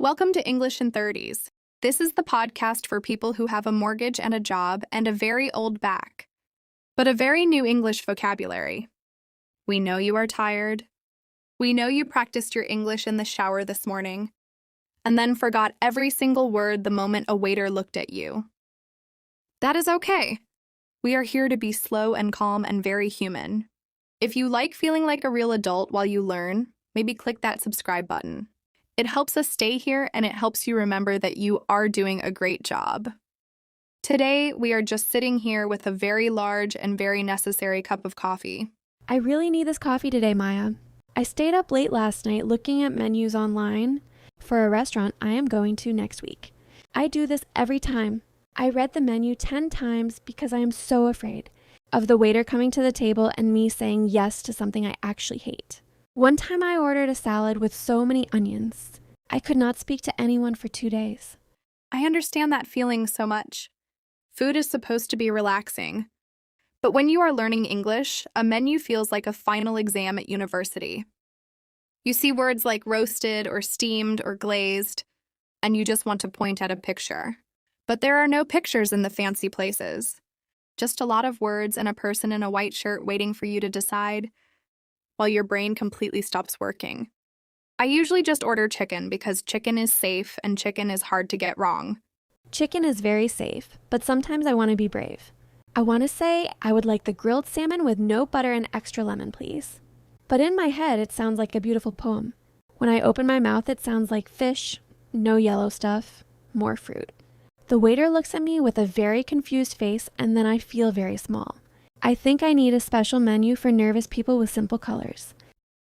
Welcome to English in 30s. This is the podcast for people who have a mortgage and a job and a very old back, but a very new English vocabulary. We know you are tired. We know you practiced your English in the shower this morning, and then forgot every single word the moment a waiter looked at you. That is okay. We are here to be slow and calm and very human. If you like feeling like a real adult while you learn, maybe click that subscribe button. It helps us stay here, and it helps you remember that you are doing a great job. Today, we are just sitting here with a very large and very necessary cup of coffee. I really need this coffee today, Maya. I stayed up late last night looking at menus online for a restaurant I am going to next week. I do this every time. I read the menu 10 times because I am so afraid of the waiter coming to the table and me saying yes to something I actually hate. One time I ordered a salad with so many onions. I could not speak to anyone for 2 days. I understand that feeling so much. Food is supposed to be relaxing. But when you are learning English, a menu feels like a final exam at university. You see words like roasted or steamed or glazed, and you just want to point at a picture. But there are no pictures in the fancy places. Just a lot of words and a person in a white shirt waiting for you to decide, while your brain completely stops working. I usually just order chicken because chicken is safe and chicken is hard to get wrong. Chicken is very safe, but sometimes I want to be brave. I want to say I would like the grilled salmon with no butter and extra lemon, please. But in my head, it sounds like a beautiful poem. When I open my mouth, it sounds like fish, no yellow stuff, more fruit. The waiter looks at me with a very confused face, and then I feel very small. I think I need a special menu for nervous people with simple colors.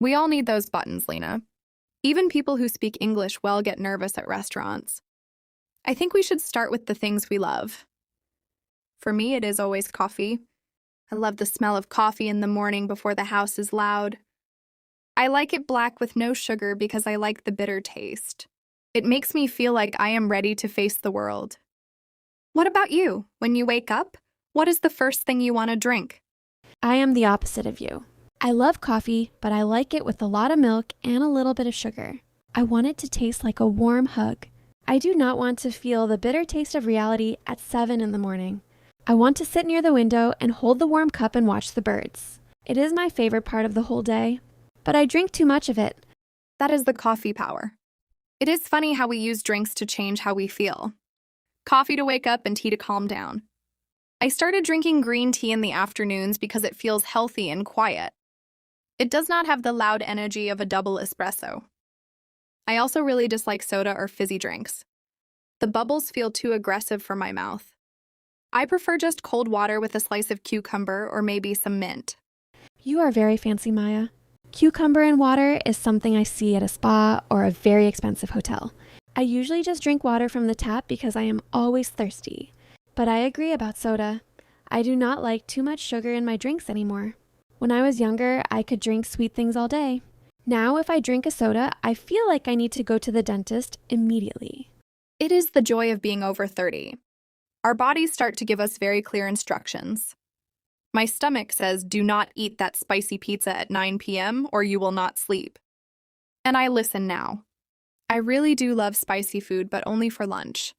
We all need those buttons, Lena. Even people who speak English well get nervous at restaurants. I think we should start with the things we love. For me, it is always coffee. I love the smell of coffee in the morning before the house is loud. I like it black with no sugar because I like the bitter taste. It makes me feel like I am ready to face the world. What about you? When you wake up, what is the first thing you want to drink? I am the opposite of you. I love coffee, but I like it with a lot of milk and a little bit of sugar. I want it to taste like a warm hug. I do not want to feel the bitter taste of reality at 7 in the morning. I want to sit near the window and hold the warm cup and watch the birds. It is my favorite part of the whole day, but I drink too much of it. That is the coffee power. It is funny how we use drinks to change how we feel. Coffee to wake up and tea to calm down. I started drinking green tea in the afternoons because it feels healthy and quiet. It does not have the loud energy of a double espresso. I also really dislike soda or fizzy drinks. The bubbles feel too aggressive for my mouth. I prefer just cold water with a slice of cucumber or maybe some mint. You are very fancy, Maya. Cucumber in water is something I see at a spa or a very expensive hotel. I usually just drink water from the tap because I am always thirsty. But I agree about soda. I do not like too much sugar in my drinks anymore. When I was younger, I could drink sweet things all day. Now, if I drink a soda, I feel like I need to go to the dentist immediately. It is the joy of being over 30. Our bodies start to give us very clear instructions. My stomach says, do not eat that spicy pizza at 9 p.m. or you will not sleep. And I listen now. I really do love spicy food, but only for lunch.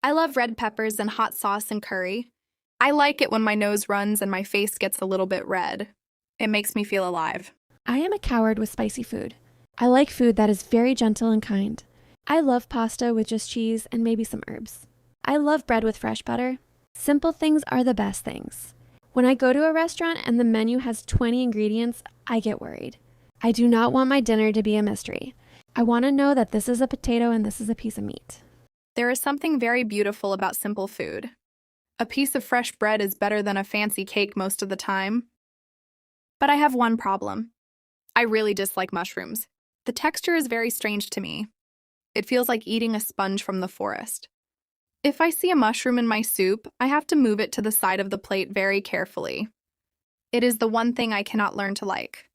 I love red peppers and hot sauce and curry. I like it when my nose runs and my face gets a little bit red. It makes me feel alive. I am a coward with spicy food. I like food that is very gentle and kind. I love pasta with just cheese and maybe some herbs. I love bread with fresh butter. Simple things are the best things. When I go to a restaurant and the menu has 20 ingredients, I get worried. I do not want my dinner to be a mystery. I want to know that this is a potato and this is a piece of meat. There is something very beautiful about simple food. A piece of fresh bread is better than a fancy cake most of the time. But I have one problem. I really dislike mushrooms. The texture is very strange to me. It feels like eating a sponge from the forest. If I see a mushroom in my soup, I have to move it to the side of the plate very carefully. It is the one thing I cannot learn to like.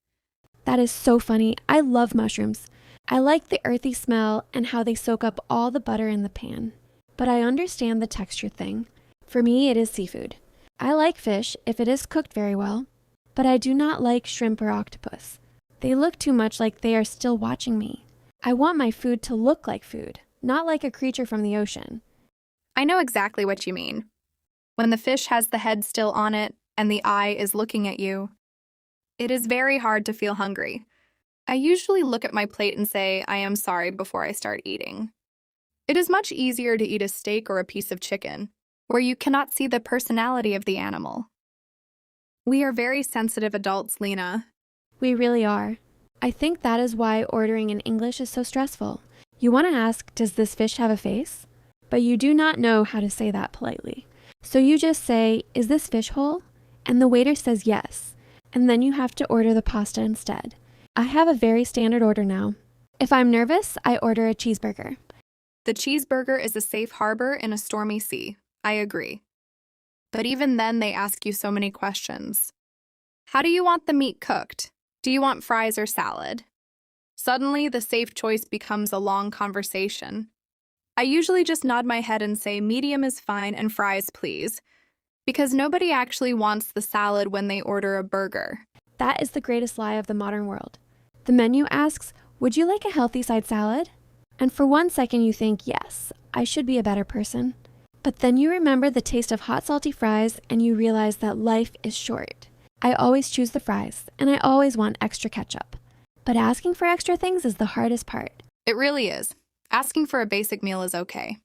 That is so funny. I love mushrooms. I like the earthy smell and how they soak up all the butter in the pan. But I understand the texture thing. For me, it is seafood. I like fish if it is cooked very well, but I do not like shrimp or octopus. They look too much like they are still watching me. I want my food to look like food, not like a creature from the ocean. I know exactly what you mean. When the fish has the head still on it and the eye is looking at you, it is very hard to feel hungry. I usually look at my plate and say, I am sorry before I start eating. It is much easier to eat a steak or a piece of chicken, where you cannot see the personality of the animal. We are very sensitive adults, Lena. We really are. I think that is why ordering in English is so stressful. You want to ask, does this fish have a face? But you do not know how to say that politely. So you just say, is this fish whole? And the waiter says yes. And then you have to order the pasta instead. I have a very standard order now. If I'm nervous, I order a cheeseburger. The cheeseburger is a safe harbor in a stormy sea. I agree. But even then, they ask you so many questions. How do you want the meat cooked? Do you want fries or salad? Suddenly, the safe choice becomes a long conversation. I usually just nod my head and say medium is fine and fries, please, because nobody actually wants the salad when they order a burger. That is the greatest lie of the modern world. The menu asks, would you like a healthy side salad? And for 1 second you think, yes, I should be a better person. But then you remember the taste of hot salty fries and you realize that life is short. I always choose the fries, and I always want extra ketchup. But asking for extra things is the hardest part. It really is. Asking for a basic meal is okay.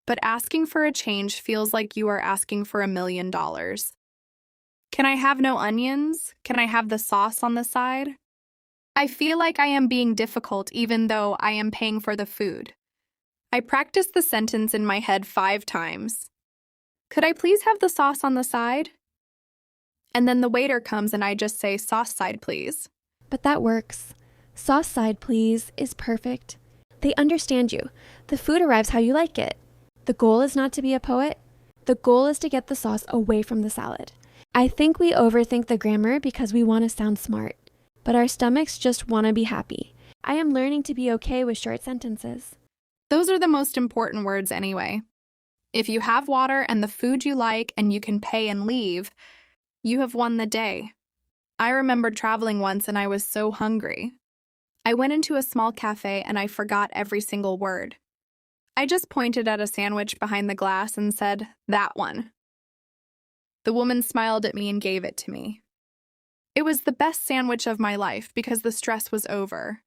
But asking for a change feels like you are asking for $1 million. Can I have no onions? Can I have the sauce on the side? I feel like I am being difficult even though I am paying for the food. I practiced the sentence in my head 5 times. Could I please have the sauce on the side? And then the waiter comes and I just say, sauce side, please. But that works. Sauce side, please, is perfect. They understand you. The food arrives how you like it. The goal is not to be a poet. The goal is to get the sauce away from the salad. I think we overthink the grammar because we want to sound smart. But our stomachs just want to be happy. I am learning to be okay with short sentences. Those are the most important words anyway. If you have water and the food you like and you can pay and leave, you have won the day. I remember traveling once and I was so hungry. I went into a small cafe and I forgot every single word. I just pointed at a sandwich behind the glass and said, that one. The woman smiled at me and gave it to me. It was the best sandwich of my life because the stress was over.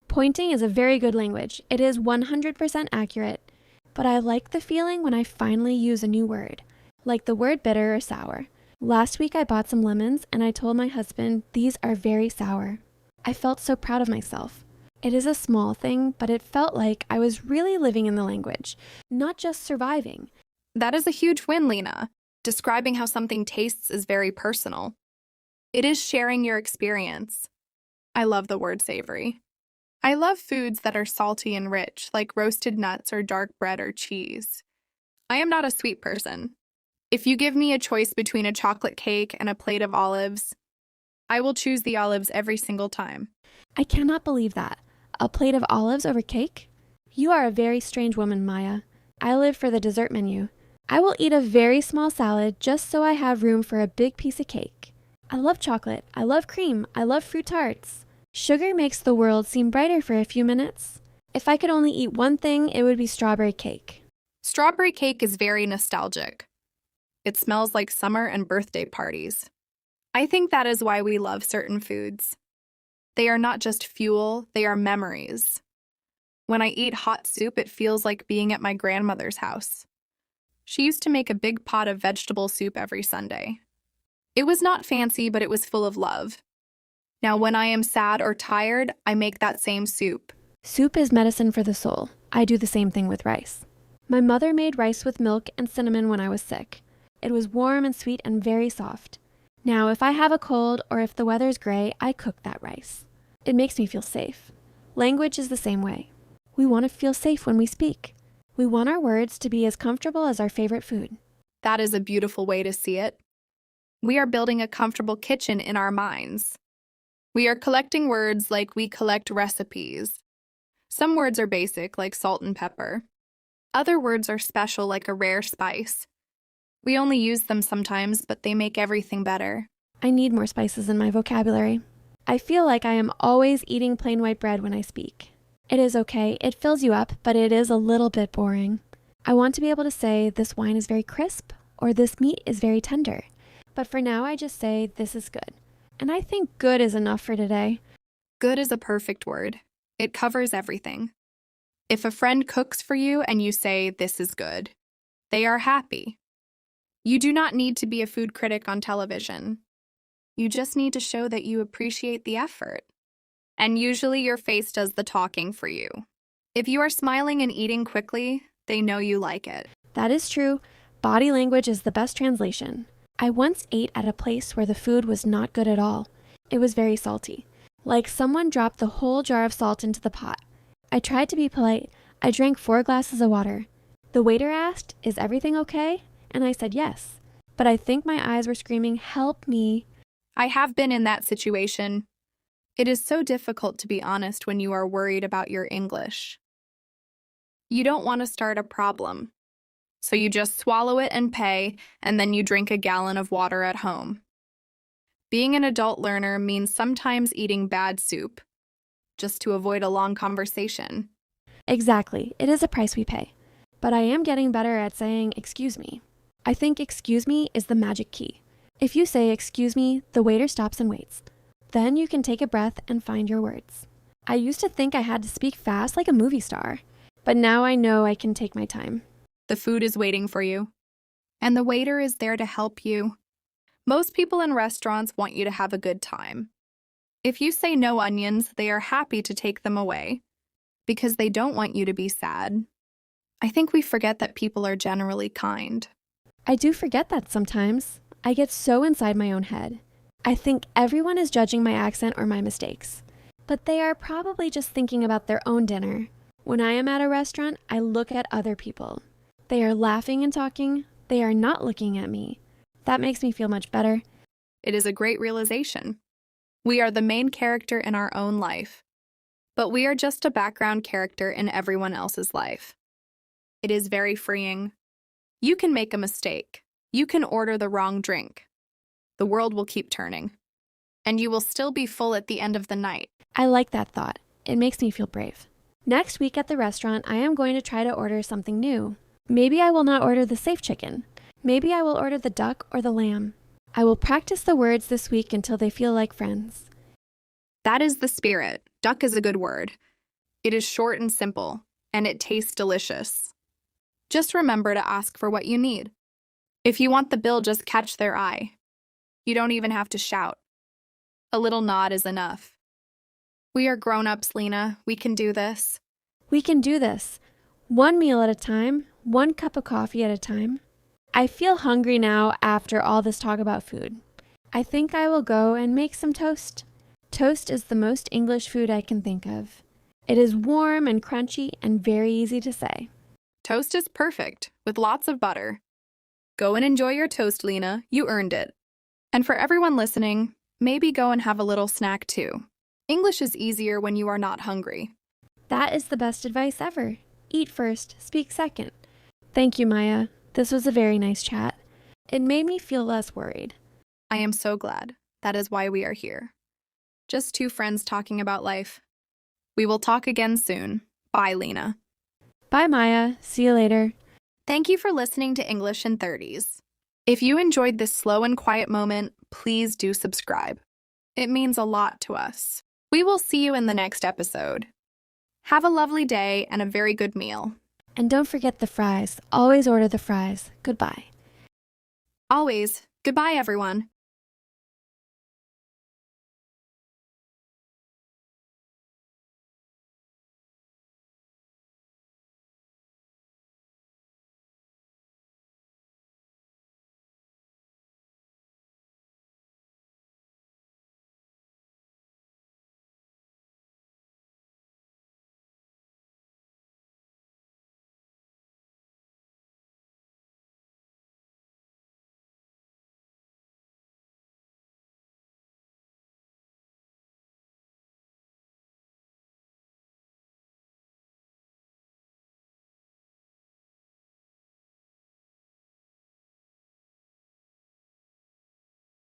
Pointing is a very good language. It is 100% accurate. But I like the feeling when I finally use a new word, like the word bitter or sour. Last week I bought some lemons and I told my husband, these are very sour. I felt so proud of myself. It is a small thing, but it felt like I was really living in the language, not just surviving. That is a huge win, Lena. Describing how something tastes is very personal. It is sharing your experience. I love the word savory. I love foods that are salty and rich, like roasted nuts or dark bread or cheese. I am not a sweet person. If you give me a choice between a chocolate cake and a plate of olives, I will choose the olives every single time. I cannot believe that. A plate of olives over cake? You are a very strange woman, Maya. I live for the dessert menu. I will eat a very small salad just so I have room for a big piece of cake. I love chocolate. I love cream. I love fruit tarts. Sugar makes the world seem brighter for a few minutes. If I could only eat one thing, it would be strawberry cake. Strawberry cake is very nostalgic. It smells like summer and birthday parties. I think that is why we love certain foods. They are not just fuel, they are memories. When I eat hot soup, it feels like being at my grandmother's house. She used to make a big pot of vegetable soup every Sunday. It was not fancy, but it was full of love. Now, when I am sad or tired, I make that same soup. Soup is medicine for the soul. I do the same thing with rice. My mother made rice with milk and cinnamon when I was sick. It was warm and sweet and very soft. Now, if I have a cold or if the weather's gray, I cook that rice. It makes me feel safe. Language is the same way. We want to feel safe when we speak. We want our words to be as comfortable as our favorite food. That is a beautiful way to see it. We are building a comfortable kitchen in our minds. We are collecting words like we collect recipes. Some words are basic, like salt and pepper. Other words are special, like a rare spice. We only use them sometimes, but they make everything better. I need more spices in my vocabulary. I feel like I am always eating plain white bread when I speak. It is okay. It fills you up, but it is a little bit boring. I want to be able to say this wine is very crisp or this meat is very tender. But for now, I just say this is good. And I think good is enough for today. Good is a perfect word. It covers everything. If a friend cooks for you and you say this is good, they are happy. You do not need to be a food critic on television. You just need to show that you appreciate the effort. And usually your face does the talking for you. If you are smiling and eating quickly, they know you like it. That is true. Body language is the best translation. I once ate at a place where the food was not good at all. It was very salty. Like someone dropped the whole jar of salt into the pot. I tried to be polite. I drank 4 glasses of water. The waiter asked, "Is everything okay?" And I said yes. But I think my eyes were screaming, "Help me." I have been in that situation. It is so difficult to be honest when you are worried about your English. You don't want to start a problem. So you just swallow it and pay, and then you drink a gallon of water at home. Being an adult learner means sometimes eating bad soup, just to avoid a long conversation. Exactly. It is a price we pay. But I am getting better at saying excuse me. I think excuse me is the magic key. If you say excuse me, the waiter stops and waits. Then you can take a breath and find your words. I used to think I had to speak fast like a movie star, but now I know I can take my time. The food is waiting for you, and the waiter is there to help you. Most people in restaurants want you to have a good time. If you say no onions, they are happy to take them away because they don't want you to be sad. I think we forget that people are generally kind. I do forget that sometimes. I get so inside my own head. I think everyone is judging my accent or my mistakes, but they are probably just thinking about their own dinner. When I am at a restaurant, I look at other people. They are laughing and talking. They are not looking at me. That makes me feel much better. It is a great realization. We are the main character in our own life, but we are just a background character in everyone else's life. It is very freeing. You can make a mistake. You can order the wrong drink. The world will keep turning, and you will still be full at the end of the night. I like that thought. It makes me feel brave. Next week at the restaurant, I am going to try to order something new. Maybe I will not order the safe chicken. Maybe I will order the duck or the lamb. I will practice the words this week until they feel like friends. That is the spirit. Duck is a good word. It is short and simple, and it tastes delicious. Just remember to ask for what you need. If you want the bill, just catch their eye. You don't even have to shout. A little nod is enough. We are grown-ups, Lena. We can do this. We can do this. 1 meal at a time, 1 cup of coffee at a time. I feel hungry now after all this talk about food. I think I will go and make some toast. Toast is the most English food I can think of. It is warm and crunchy and very easy to say. Toast is perfect, with lots of butter. Go and enjoy your toast, Lena. You earned it. And for everyone listening, maybe go and have a little snack too. English is easier when you are not hungry. That is the best advice ever. Eat first, speak second. Thank you, Maya. This was a very nice chat. It made me feel less worried. I am so glad. That is why we are here. Just 2 friends talking about life. We will talk again soon. Bye, Lena. Bye, Maya. See you later. Thank you for listening to English in 30s. If you enjoyed this slow and quiet moment, please do subscribe. It means a lot to us. We will see you in the next episode. Have a lovely day and a very good meal. And don't forget the fries. Always order the fries. Goodbye. Always. Goodbye, everyone.